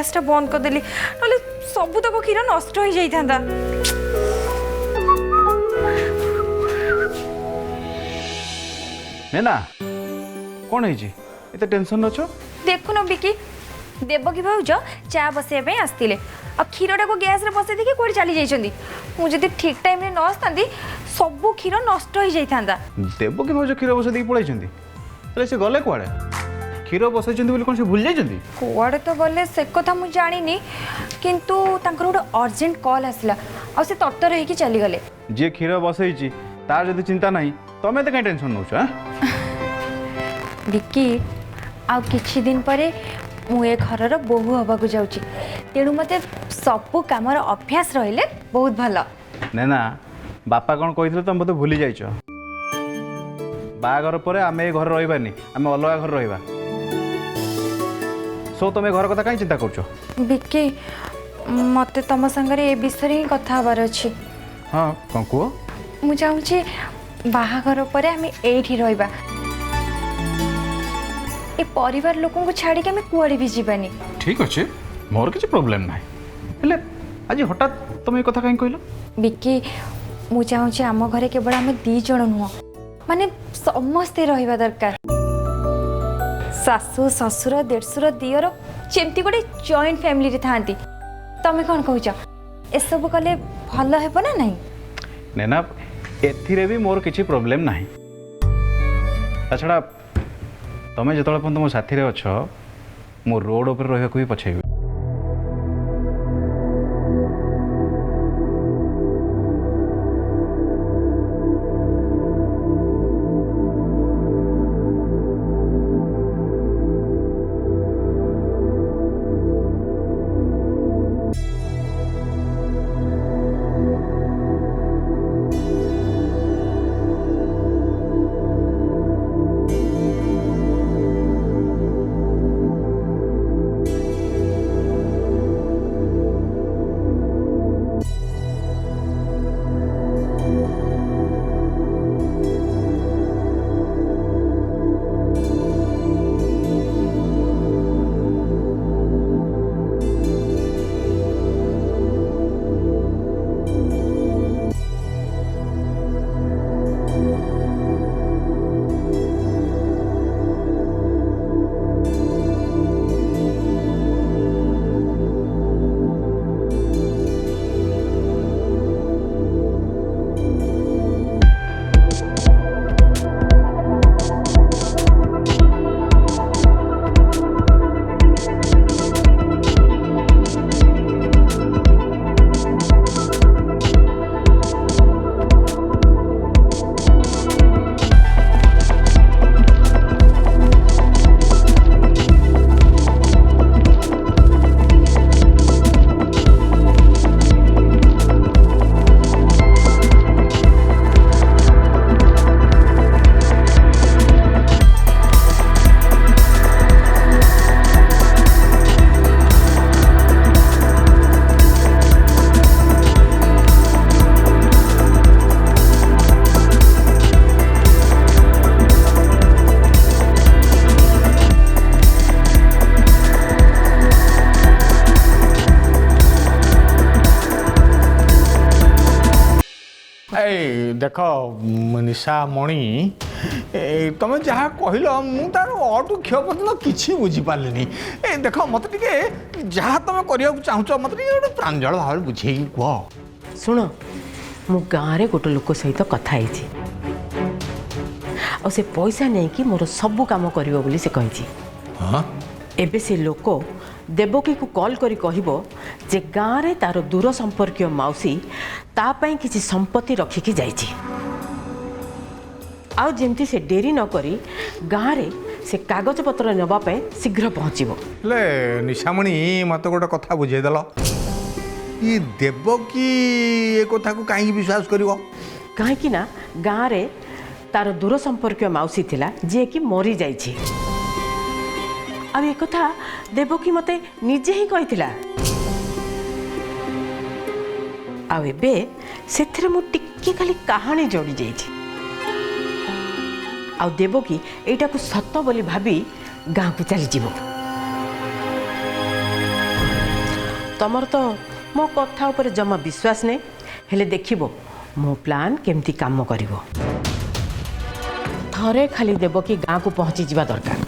गैसटा बंद करदेली ना सबुतक क्षीर नष्ट हो जाता। ना कौन है एत टेंशन अच्छो देखुन बिकी देवकी भाउज चा बसैया आसते आ क्षीरटा को गैस रे बसई देखिए कौन चली जाइए मुझे ठीक टाइम न आसता सब क्षीर नष्ट हो जाता। देवकी भाउज क्षीर बसई देकी पलैंती से गले कुआड़े क्षीर बसई कौन से भूल जाइए कुआड़े तो गले से कथा मुझे जानी किंतु तांकर गोटे अर्जेंट कॉल आसला आ से तत्तर होकर चली गले। जी क्षीर बसई तार जब चिंता ना तमें तो कहीं टेंशन नौ विक्की आउ किछि दिन परे मु ए घरर बोहू हवाक जाऊँगी तेणु मते सबू कामर अभ्यास रहिले बहुत भल। ना बापा कौन कही तुम मत भूली जाइछ बागर पर आम ए घर रही आम अलग घर रहा सो तुम घर कथा कहीं चिंता कर विक्की मते तुम संगे ए विषय ही कथा हबार अछि। हाँ कौन कह मु चाहूँगी बाहाघर पर आम एठी रहिबा ए परिवार लोकों को छाड़ी के कुआड़े भी जीवानी। ठीक अच्छे मोर किसी प्रॉब्लम ना हेले आज हठात तुम ये कथा कहीं कहल विक्की मु चाहूँगी आम घरे केवल आम दी जण नुह माने समस्ते रहिबा दरकार सासु ससुर देढ़सुर दियर जेमती गोटे जॉइंट फैमिली थांती तमें कौन कह एसबू कले भल हेब ना नहीं नैना एथिरे भी मोर किसी प्रॉब्लम ना ताछड़ा तुम जो तुम साथी अच्छ मो रोड उपर रहा भी पछेबी देख निशा मणि तुम जहाँ कहल मुझार अटु क्ष पर्यटन कि बुझीपारे देख मत जहाँ तुम करने चाहूच मत गोटे प्रांजल भाव बुझे कह शुण मु गाँव गोटे लोक सहित कथा से पैसा नहीं कि मोर सबू कम कर से कही एबे से लोक देवकी को कॉल करी कहबो जे गाँव रे तार दूर संपर्क मौसी तापाई किसी संपत्ति रखिकी जाइछि आउ जेमती से डेरी न करी गाँव रे से कागज पत्र नबा पे शीघ्र पहुँचबो। ले निशामणी मत गोटे कथा बुझेदेल ये देवकी ए कथा को कहीं विश्वास करिवो कहीं ना गाँव रे तार दूर संपर्क मौसी थिला जे कि मरी जाइछि अब एक कथा देवकी मते निजे ही कहिथिला आउ एबे सेथिरे मु टिक्के खाली कहानी जोड़ी जाइछि आउ देवकी एटा को सत्य बोली भाबी गाँव को चली जीवो। ତମର ତ ମୋ କଥା ଉପରେ ଜମା ବିଶ୍ୱାସ ନାହିଁ ହେଲେ ଦେଖିବ ମୋ ପ୍ଲାନ୍ କେମିତି କାମ କରିବ ଥରେ ଖାଲି ଦେବକୀ ଗାଁକୁ ପହଞ୍ଚିଯିବା ଦରକାର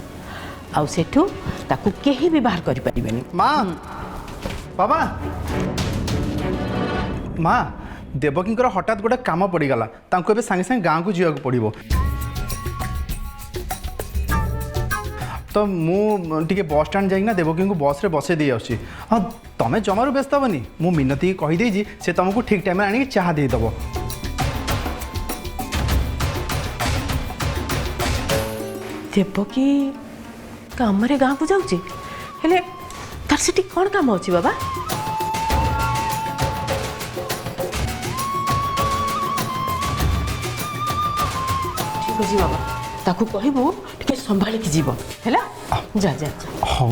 ଆଉ ସେଠୁ ତାକୁ କେହି ବି ବାହାର କରିପାରିବେନି ମା ବାବା ମା ଦେବକୀଙ୍କର ହଠାତ୍ ଗୋଟେ କାମ ପଡ଼ିଗଲା ତାଙ୍କୁ ଏବେ ସାଙ୍ଗେ ସାଙ୍ଗେ ଗାଁକୁ ଯିବାକୁ ପଡ଼ିବ ତ ମୁଁ ଟିକେ ବସ୍ ଷ୍ଟାଣ୍ଡ ଯାଇକିନା ଦେବକୀଙ୍କୁ ବସ୍ରେ ବସେଇ ଦେଇ ଆସୁଛି ହଁ ତମେ ଜମାରୁ ବ୍ୟସ୍ତ ହେବନି ମୁଁ ମିନତିକି କହିଦେଇଛି ସେ ତମକୁ ଠିକ୍ ଟାଇମ୍ରେ ଆଣିକି ଚାହା ଦେଇଦେବ ଦେବକୀ କାମରେ ଗାଁକୁ ଯାଉଛି ହେଲେ ତାର ସେଠି କ'ଣ କାମ ଅଛି ବାବା ଠିକ୍ ଅଛି ବାବା ତାକୁ କହିବୁ ଟିକେ ସମ୍ଭାଳିକି ଯିବ ହେଲା ଯା ଯା ଯା ହଉ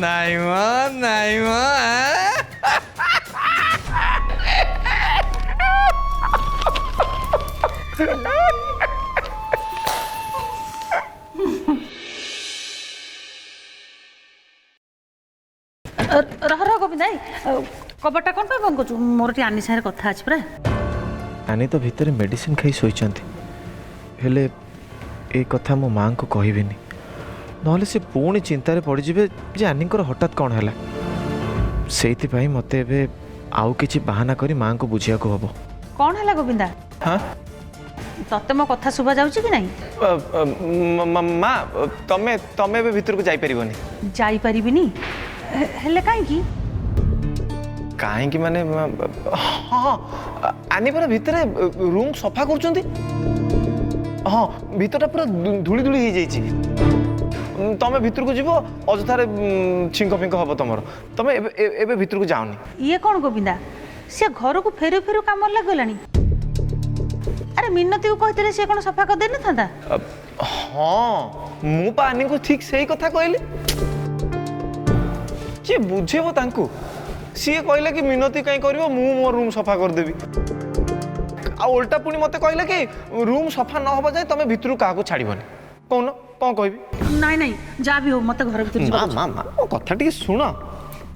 ନାଇଁ ରହ ରହ ଗୋବିନ୍ଦା କବାଟା କ'ଣ ପାଇଁ ବନ୍ଦ କରୁଛୁ ମୋର ଟିକେ ଆନି ସାଙ୍ଗରେ କଥା ଅଛି ପରା ଆନି ତ ଭିତରେ ମେଡ଼ିସିନ ଖାଇ ଶୋଇଛନ୍ତି ହେଲେ ଏ କଥା ମୋ ମାଆଙ୍କୁ କହିବିନି ନହେଲେ ସେ ପୁଣି ଚିନ୍ତାରେ ପଡ଼ିଯିବେ ଯେ ଆନିଙ୍କର ହଠାତ୍ କ'ଣ ହେଲା ସେଇଥିପାଇଁ ମୋତେ ଏବେ ଆଉ କିଛି ବାହାନା କରି ମାଆଙ୍କୁ ବୁଝିବାକୁ ହେବ କ'ଣ ହେଲା ଗୋବିନ୍ଦା ହଁ ତତେ ମୋ କଥା ଶୁଭା ଯାଉଛି କି ନାହିଁ ମା ତମେ ତମେ ଏବେ ଭିତରକୁ ଯାଇପାରିବନି ଯାଇପାରିବିନି ହେଲେ କାହିଁକି କାହିଁକି ମାନେ ହଁ ଆନି ପରା ଭିତରେ ରୁମ୍ ସଫା କରୁଛନ୍ତି ହଁ ଭିତରଟା ପୁରା ଧୂଳି ଧୂଳି ହେଇଯାଇଛି ତମେ ଭିତରକୁ ଯିବ ଅଯଥାରେ ଛିଙ୍କ ଫିଙ୍କ ହବ ତମର ତମେ ଏବେ ଭିତରକୁ ଯାଅନି ଇଏ କ'ଣ ଗୋବିନ୍ଦା ସେ ଘରକୁ ଫେରୁ ଫେରୁ କାମରେ ଲାଗିଗଲାଣି ଆରେ ମିନତିକୁ କହିଥିଲେ ସେ କ'ଣ ସଫା କରିଦେଇନଥାନ୍ତା ହଁ ମୁଁ ପା ଆନିଙ୍କୁ ଠିକ୍ ସେଇ କଥା କହିଲି କିଏ ବୁଝେଇବ ତାଙ୍କୁ ସିଏ କହିଲା କି ମିନତି କାହିଁ କରିବ ମୁଁ ମୋ ରୁମ୍ ସଫା କରିଦେବି ଆଉ ଓଲଟା ପୁଣି ମୋତେ କହିଲା କି ରୁମ୍ ସଫା ନ ହେବା ଯାଏ ତମେ ଭିତରୁ କାହାକୁ ଛାଡ଼ିବନି କହୁନ କ'ଣ କହିବି ନାଇଁ ନାଇଁ ଯାହା ବି ହଉ ମୋତେ ଘର ଭିତରେ ଯିବାକୁ ମା ମୋ କଥା ଟିକେ ଶୁଣ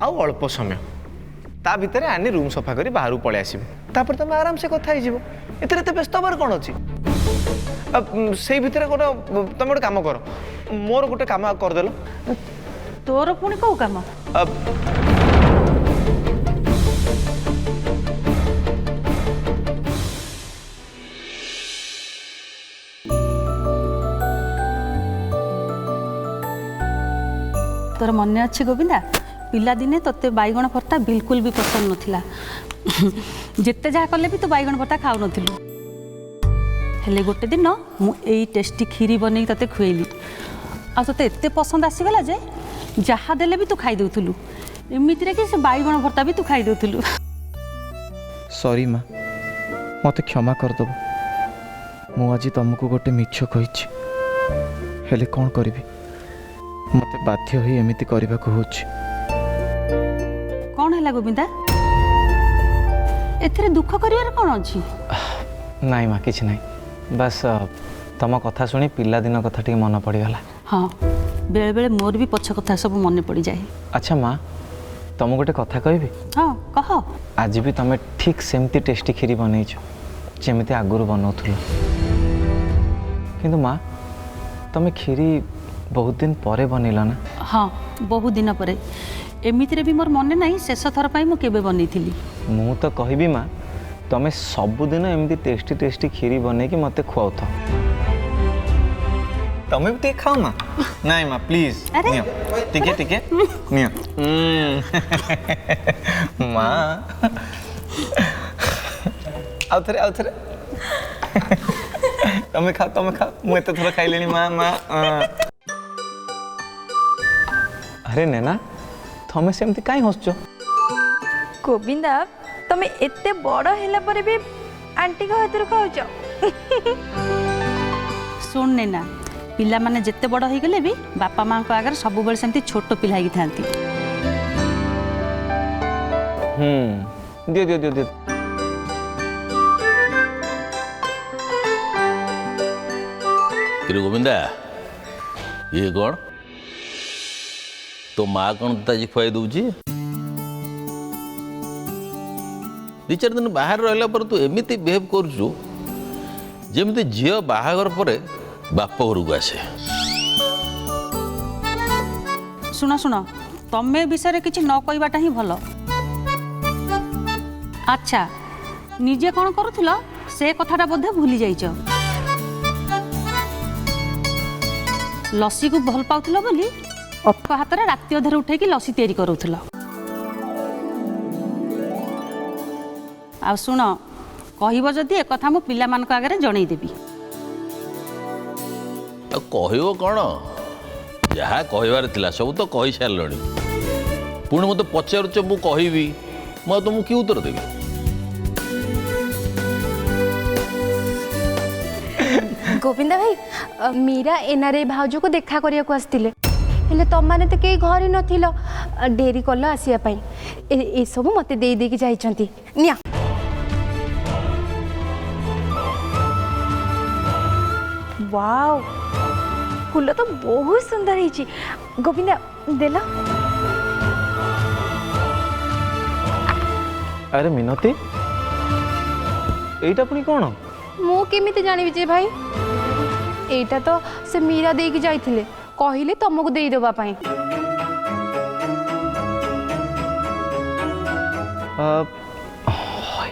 ଆଉ ଅଳ୍ପ ସମୟ ତା ଭିତରେ ଆନି ରୁମ୍ ସଫା କରି ବାହାରକୁ ପଳେଇ ଆସିବ ତାପରେ ତମେ ଆରାମସେ କଥା ହେଇଯିବ ଏଥିରେ ଏତେ ବ୍ୟସ୍ତ ହେବାର କ'ଣ ଅଛି ସେଇ ଭିତରେ ତମେ ଗୋଟେ କାମ କର ମୋର ଗୋଟେ କାମ କରିଦେଲ ତୋର ପୁଣି କୋଉ କାମ ତୋର ମନେ ଅଛି ଗୋବିନ୍ଦା ପିଲାଦିନେ ତୋତେ ବାଇଗଣ ଭର୍ତ୍ତା ବିଲକୁଲ ବି ପସନ୍ଦ ନଥିଲା ଯେତେ ଯାହା କଲେ ବି ତୁ ବାଇଗଣ ଭର୍ତ୍ତା ଖାଉନଥିଲୁ ହେଲେ ଗୋଟେ ଦିନ ମୁଁ ଏଇ ଟେଷ୍ଟି କ୍ଷୀରି ବନେଇକି ତୋତେ ଖୁଆଇଲି ଆଉ ତୋତେ ଏତେ ପସନ୍ଦ ଆସିଗଲା ଯେ ଯାହା ଦେଲେ ବି ତୁ ଖାଇଦେଉଥିଲୁ ଏମିତିରେ କି ସେ ବାଇଗଣ ଭର୍ତ୍ତା ବି ତୁ ଖାଇଦେଉଥିଲୁ ସରି ମା ମୋତେ କ୍ଷମା କରିଦେବ ମୁଁ ଆଜି ତମକୁ ଗୋଟେ ମିଛ କହିଛି ହେଲେ କ'ଣ କରିବି ମୋତେ ବାଧ୍ୟ ହୋଇ ଏମିତି କରିବାକୁ ହେଉଛି କ'ଣ ହେଲା ଗୋବିନ୍ଦା ଏଥିରେ ଦୁଃଖ କରିବାର କ'ଣ ଅଛି ନାଇଁ ମା କିଛି ନାହିଁ ବାସ୍ ତମ କଥା ଶୁଣି ପିଲାଦିନ କଥା ଟିକେ ମନେ ପଡ଼ିଗଲା ହଁ ବେଳେବେଳେ ମୋର ବି ପଛ କଥା ସବୁ ମନେ ପଡ଼ିଯାଏ ଆଚ୍ଛା ମା ତମକୁ ଗୋଟେ କଥା କହିବି ହଁ କହ ଆଜି ବି ତମେ ଠିକ୍ ସେମିତି ଟେଷ୍ଟି କ୍ଷୀରି ବନେଇଛ ଯେମିତି ଆଗରୁ ବନାଉଥିଲ କିନ୍ତୁ ମା ତମେ କ୍ଷୀରି ବହୁତ ଦିନ ପରେ ବନେଇଲ ନା ହଁ ବହୁତ ଦିନ ପରେ ଏମିତିରେ ବି ମୋର ମନେ ନାହିଁ ଶେଷ ଥର ପାଇଁ ମୁଁ କେବେ ବନେଇଥିଲି ମୁଁ ତ କହିବି ମା ତମେ ସବୁଦିନ ଏମିତି ଟେଷ୍ଟି ଟେଷ୍ଟି କ୍ଷୀରି ବନେଇକି ମୋତେ ଖୁଆଉଥାଅ ତମେ ବି ଟିକେ ଖାଅ ମା ନାଇଁ ମା ପ୍ଲିଜ୍ ନିଅ ଟିକେ ଟିକେ ନିଅ ମା ଆଉ ଥରେ ତମେ ଖାଅ ମୁଁ ଏତେ ଥର ଖାଇଲିଣି ମା ଆରେ ନେନା ତମେ ସେମିତି କାହିଁ ହସୁଛ ଗୋବିନ୍ଦା ତମେ ଏତେ ବଡ଼ ହେଲା ପରେ ବି ଆଣ୍ଟିଙ୍କ ହାତରୁ ଖାଉଛ ଶୁଣ ନେନା ପିଲାମାନେ ଯେତେ ବଡ଼ ହେଇଗଲେ ବି ବାପା ମାଆଙ୍କ ଆଗରେ ସବୁବେଳେ ସେମିତି ଛୋଟ ପିଲା ହେଇକି ଥାନ୍ତି ଦିଅ କିରେ ଗୋବିନ୍ଦା ये कौन तो माँ कौन ताजी खुआई दूची 2-4 दिन बाहर रहा पर तू एमती बिहेव करुचु जमी झील बाहागर पर बाप घर को आसे शुण शुण तमे विषय किसी न कहवाटा ही भल अच्छा निजे कौन करुल से कथाटा बोधे भूली जाइच लसी को भल पाउथिल बोली अप हाथ में राति अधर उठे लसी तैयारी करूल आ शुण कहब जदि एक कथा मो पिला मान आगे जनईदेवी कह कौन जहाँ कहबार थिला सब तो कही सारे पुणी मत पचारुच मु कहबी मैं तुमको कि उत्तर देवी गोविंदा भाई मीरा एनआरआई भाउज को देखा करने को आसते हेले तुम मैंने तो कहीं घर नथिल डेरी कल आसवाई ए सब मत दे देकी जाइछंती निया वाओ फूल तो बहुत सुंदर है गोविंदा देला अरे मिनती एटा पुणी कौन मु केमिति जानिबि जे भाई एटा तो से मीरा देकी जाइथिले कहिले तुमको दे देबा पई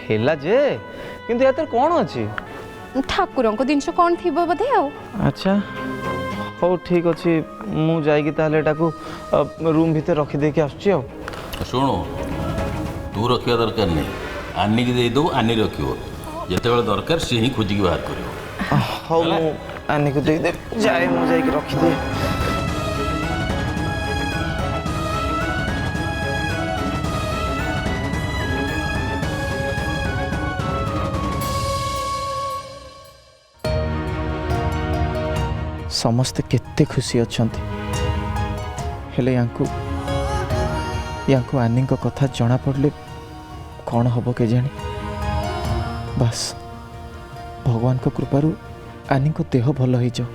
हेला जे किंतु यातर कौन अछि ठाकुर को जिनस कौन थी बोधे आ अच्छा हो ठीक अच्छे मु जाइकी ताले एटाको रूम भीतर रखी देके आसुची आ शुणु तू रखा दरकार नहीं आनी की देदे आनी रखो जिते दरकार सी ही खोजिकी बाहर कर हौ मु आनी को दे जाए मु जाइकी रखी दे समस्ते केते खुशी अच्छंती हेले यांकु आनी को कथा जना पड़ले कौन हम के जानी बस भगवान को कृपारू आनी को देह भल हो जाओ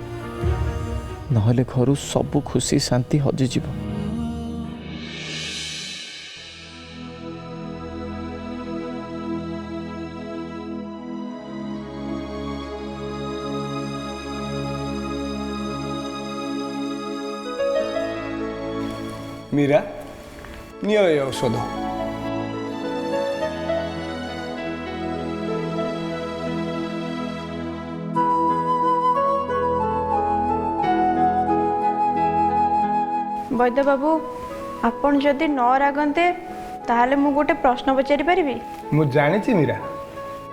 नहले घर सबू खुशी शांति हजिज मीरा नियो ये औषध वैद्य बाबू आपण जदि न रागंते ताहले मु गोटे प्रश्न पचारि परिबी मु जानी मीरा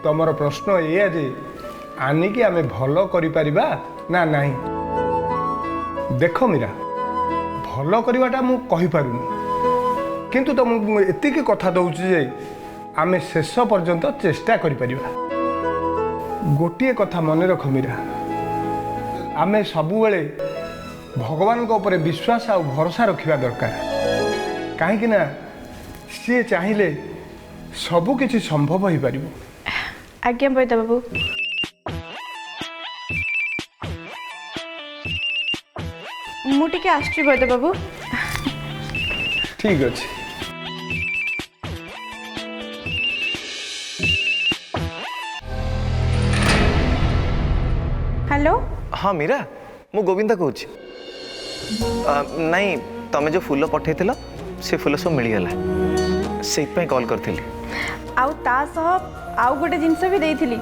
तुमर प्रश्न ये जे आनी की आमे भलो करि परिबा ना नहीं देख मीरा भल करवाटा मु कहि पारुनी किंतु तुम एतिक कथा दउछि जे आमे शेष पर्यंत चेष्टा करि परिबा गोटिए कथा मन रख मीरा आमे सबु बेले भगवान को ऊपर विश्वास आ भरोसा रखिबा दरकार काहे ना सी चाहिए सबु किछि संभव हो पारिबो आज्ञा वैद्य बाबू मु टिके आसछि वैद्य बाबू ठीक अछि हेलो हाँ मीरा मु गोविंदा कहूँ नहीं तमें जो फूल पठेल से फूल सब मिलगला से कॉल करी आउ ता सह आउ गोटे जिनस भी देइथिली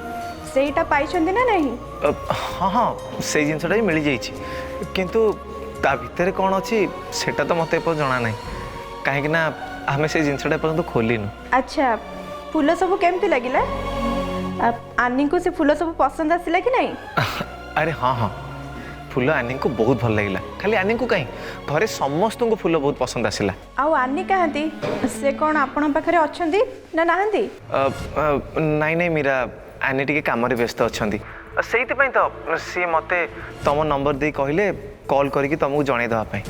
सेटा पाइछन्ती ना नहीं हाँ हाँ से जिनसटा भी मिल जाइए किंतु ता भितर कौन अच्छी सेटा तो मत जना ना कहीं आम से जिनसटा पर्यंत खोलिनु अच्छा फूल सब केमती लगिला आनी को से फूल सब पसंद आसिला कि नहीं अरे हाँ हाँ फूल आनी को बहुत भल लगे खाली आनी को कहीं घरे समस्त को फूल बहुत पसंद आसिला आउ आनी कहती से कौन आपण पाखरे अछंती ना नाहंती नहीं नहीं मीरा आनी टिके काम रे व्यस्त अछंती सेइति तो सी मते तुम नंबर दे कहले कॉल करके तुमको जणे दवा पई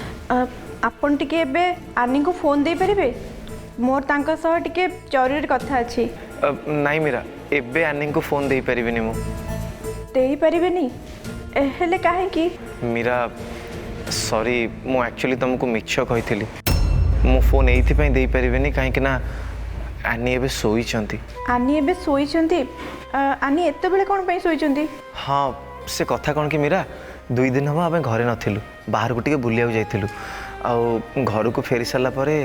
आपण टिके एबे आनी को फोन दे परिबे मोर तांका सह टिके जरूरी कथा अछि नहीं मीरा एबे आनी को फोन दे परिबिनी मु देई परिबेनी हेले काहे की मीरा सॉरी मु एक्चुअली तुमको मिछ कही मु फोन एइथिपई देई परिबेनी काहे ना आनी एबे सोईचंती। आनी एबे सोईचंती? आनी एते बेले कोन पई सोईचंती? हाँ से कथा कौन कि मीरा 2 दिन हम आम घरे नथिलु बाहर को टिके बुलिया जाइथिलु आ घर को फेरी सारा परे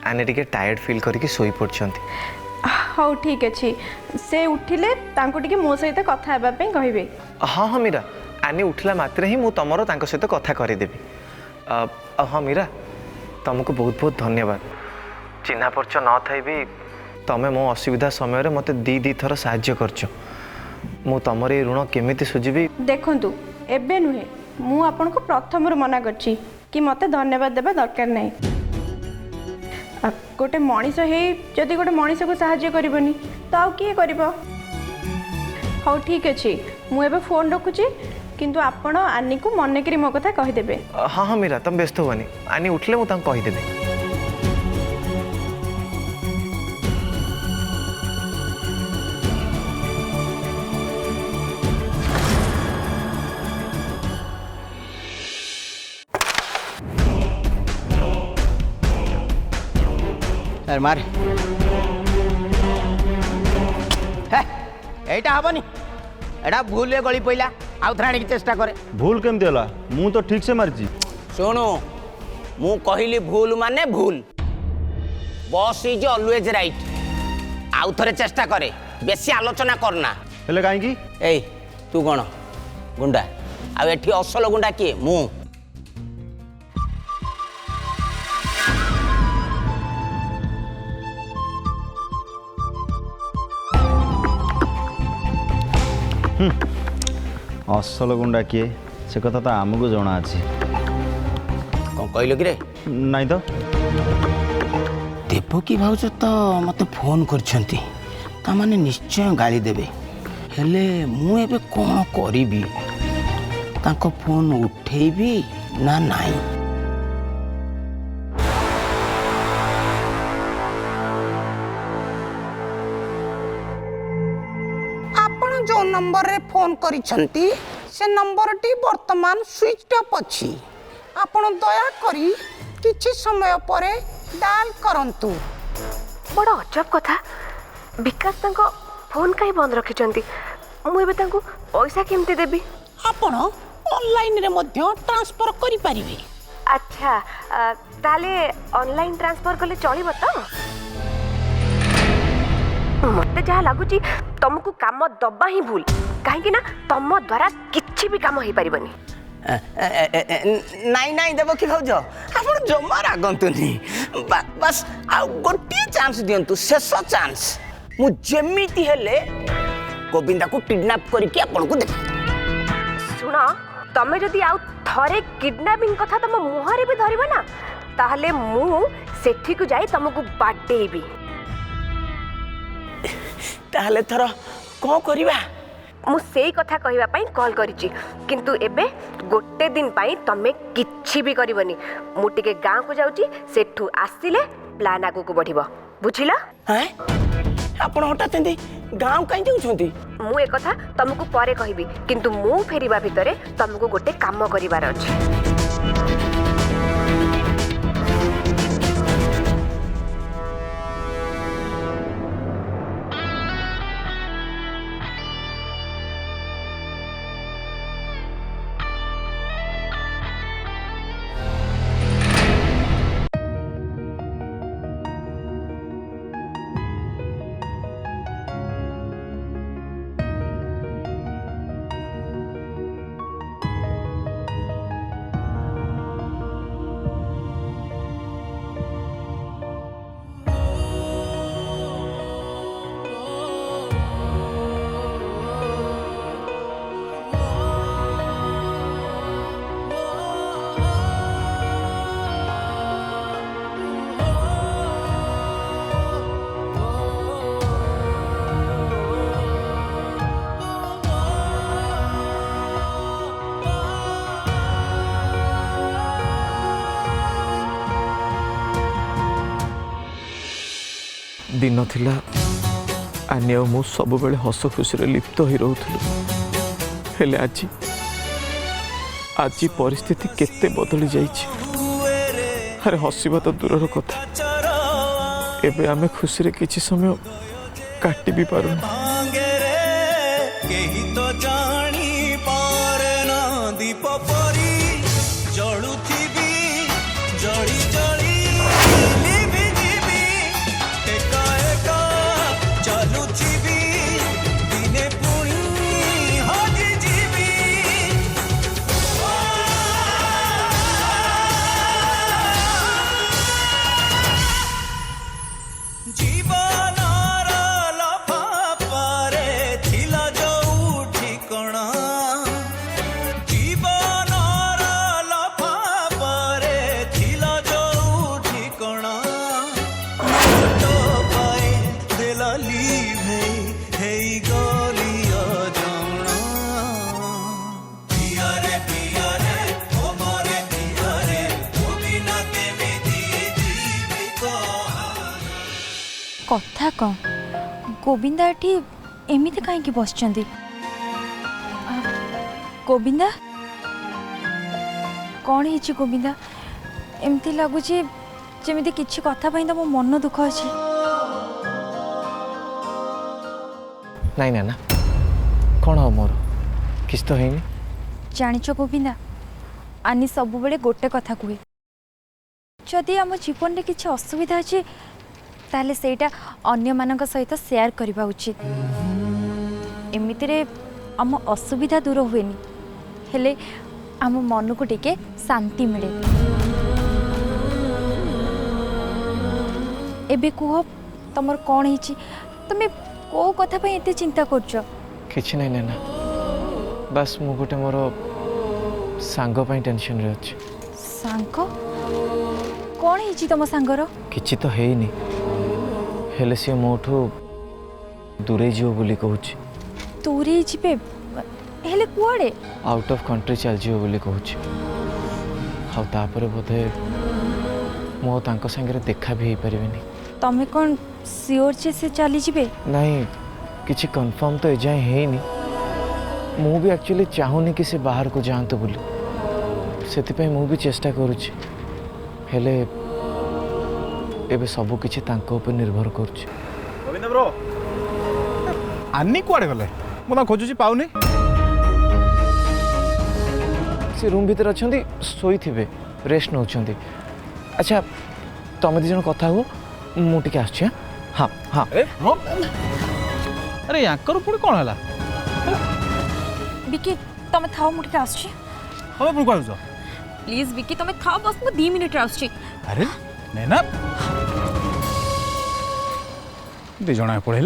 आने टिके टायर्ड फील करके सोई पड़छंती। हाउ ठीक अछि से उठिले तांको टिके मो सहित कथा हेबा पई कहिबे। हाँ हाँ मीरा आनी उठला मात्रे ही मु तमरो तांको सहित कथा करि देबी। हाँ मीरा तुमको बहुत बहुत धन्यवाद। चिन्हा परिचय न थाई भी तमे मो असुविधा समय रे मते दी थर साहाय्य करछ। मु तमर ए ऋण केमिति सुझिबी। देखंतु एबे नुहे मु आपन को प्रथम रो मना करछि कि मते धन्यवाद देबा दरकार नै। गोटे मनीष हे जदि गोटे मनीष को साहाय्य करबनी तो आउ किए करबो। हाउ ठीक अछि मु एबे फोन रखुछि किंतु आपण आनी को मने करी मो कथा कहि देबे। हाँ हाँ मीरा तुम व्यस्त होनी आनी उठले मु तांको कहि देबे। यार मार एटा हबनी एटा भूल गली पइला आउ थराणी की चेष्टा करे। भूल केमती होला मु तो ठीक से मारची। सुनो मु कहली भूल माने भूल बॉस इज ऑलवेज राइट आउ थरे चेष्टा करे बेसी आलोचना करना। हेले काहे की ए तू कोन गुंडा आ एठी असल गुंडा किए मु असल गुंडा किए से कथा तो आमको जना अच्छे। कौन कहल कि रे नहीं तो देवकी भाउज तो मत फोन करछंती ता माने निश्चय गाली देबे हेले मु एबे कोन करिबी तांको फोन उठेबी ना नाही। जो नंबर रे फोन करिसंती से नंबर टी वर्तमान स्विच ऑफ अछि। आपण दया करी किछि समय परे डायल करंतु। बड़ा अजब कथा विकास तांको फोन काई बंद रखिसंती मु एबे तांको पैसा केमते देबी? आपण ऑनलाइन रे मध्य ट्रांसफर करि परिबे। अच्छा ताले ऑनलाइन ट्रांसफर करले चलिबो तो? मते जहाँ लगुची तुमको काम दबा ही भूल कहीं ना तुम द्वारा किसी भी काम हो पारिबनी। नाई नाई देवकी भाउज आपण जमा रागंतुनी बस आ गोटे चांस दियंतु शेष चांस मु जेमिति हेले गोविंदा को किडनैप करके आपण को दे। सुन तमे जदि आउ थरे किडनैपिंग कथा तुम मुहरे भी धरिबो ना ताहले मु सेठी को जाई तुमको बाडेबी। ताहले थर कौन करिबा? मु सेई कथा कहिबा पई कॉल करिछि किंतु एबे गोटे दिन पई तमे किछि भी करबनी। मु टिके गां को जाउछि सेठू आसिले प्लान आगु को बढ़िबो बुझिला? हैं आपण हटात एंदी गां काई जाउछंती? मु ए कथा तुमको परे कहिबी किंतु मु फेरिबा भितरे तुमको गोटे काम करिवार अछि। दिन थिला आनी मु सब बेले हस खुशी लिप्त हो रोलु हेले आज आज परिस्थिति केते बदली जाइछि। अरे हसिबा तो दूर कथा, एबे आमे खुशी रे किछि समय काटी भी पारुन। दीप परी जलुथिबी जली जली लिबी जीबी एका एका चलुथिबी दिने पुणी हजी जीबी। जीवनर लफाफारे थिला जोउ ठिकणा कथा कौन गोविंदा एठी एमिति काहे बसचंदी? गोविंदा कौन है गोविंदा? एमती लगुच जमी किसी कथा तो मो मन दुख अच्छी। नहीं ना ना कौन हो मोर किस तो है जानिच गोविंदा, आनी सब बेले गोटे कथा कहे, जदि आम जीवन में किसी असुविधा अच्छे ताले सेटा अन्य मानक सहित शेयर करबा उचित। एमितिरे आम असुविधा दूर हुएनी, हेले आम मन को टिके शांति मिले। एबे कुह तमर कौन है? तुम्हें को कथा पे एते चिंता करछ? किछि नहीं ना, बस मु गोटे मोर सांग पई टेंशन रे अछि। सांग कौन है तुम सांगर? किछि तो हेइनी, हेले से मोठू दूरे जीव बोली कहूछि। दूरे जीवे हेले कुआडे? आउट ऑफ कंट्री चल जीव बोली कहूछि। हाउ तापर बोधे मो तांको संगे देखा भी हेई परिबेनी। तमे कोन सियोर जे से चली जीवे? नहीं किछि कंफर्म तो एजाय हेइनी। मु भी एक्चुअली चाहूनी कि से बाहर को जांतु बोली, सेति पे मु भी चेष्टा करूछि, हेले एबे सब किछि तांको ऊपर निर्भर करछि। गोविंद ब्रो आनी कुआडे गले? मु ना खोजुछि पाउनी। से रूम भीतर अछंती, सोई थिबे, रेस्ट नउछंती। अच्छा तमे दी जण कथा हो, मु टिके आछी। हां हां अरे याकर पुणी कौन है? विकी तमे थाओ मुठके आछी। हमें पुणी कौन? प्लीज विकी तमे थाओ, बस मु 2 मिनिट आछी। अरे नैना दी जणा पड़े